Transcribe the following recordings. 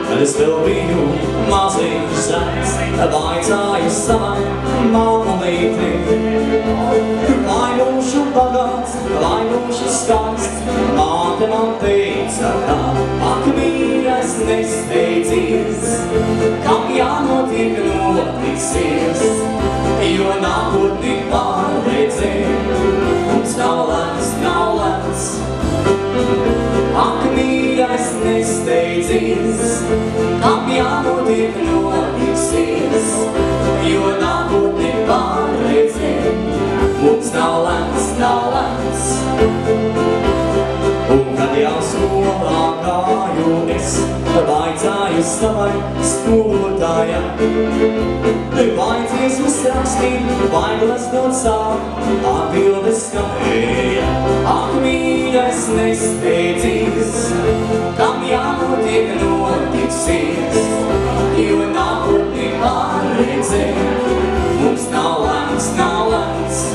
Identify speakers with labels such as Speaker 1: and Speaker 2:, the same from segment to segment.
Speaker 1: Kad es vēl biju maziņš zēns, vaicāju savai mamulītei. Lai būšu bagāts, lai būšu skaists, māte man teica tā: ak, mīļais, nesteidzies, kam jānotiek, notiksies, jo nākotni pārredzēt, mums nav lēns, nav lēns. Ak, mīļais, nesteidzies, kam jānotiek, notiksies, jo nākotni pārredzēt, mums nav lēns, nav lēns. Un kad jau skolā gāju es, vaicāju savai skolotājai, vai dziesmas rakstīt, vai gleznot sāk, atbildes skanēja: ak, mīļais, nesteidzies, kam jānotiek, notiksies, jo nākotni pārredzēt, mums nav lēns, nav lēns.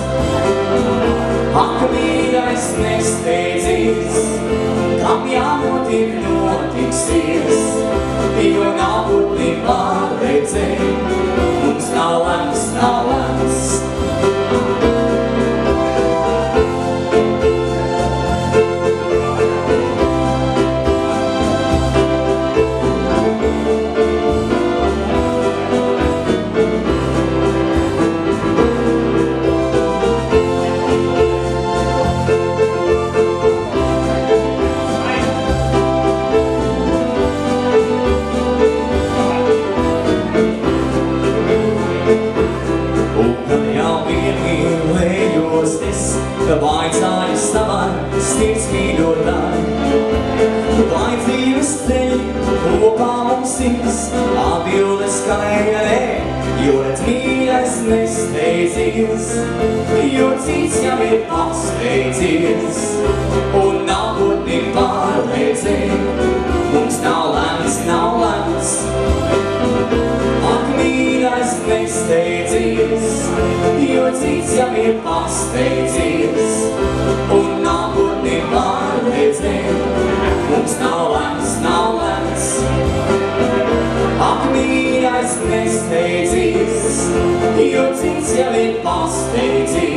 Speaker 1: Ak, mīļais, nesteidzies, kam jānotiek, notiksies, jo nākotni pārredzēt, mums nav lēns, nav lēns. Vaicāju savai sirdsmīļotāji, vai dzīves ceļi kopā mums ies, atbildes skanēja nē, jo redz, mīļais, nesteidzies, jo cits jau ir pasteidzies, un nākotni pārredzēt, mums nav lēns, nav lēns. Ak, mīļais, nesteidzies, jo cits jau ir pasteidzies, un nākotni pārredzēt, mums nav lēns, nav lēns. Ak, mīļais, nesteidzies, jo cits jau ir pasteidzies,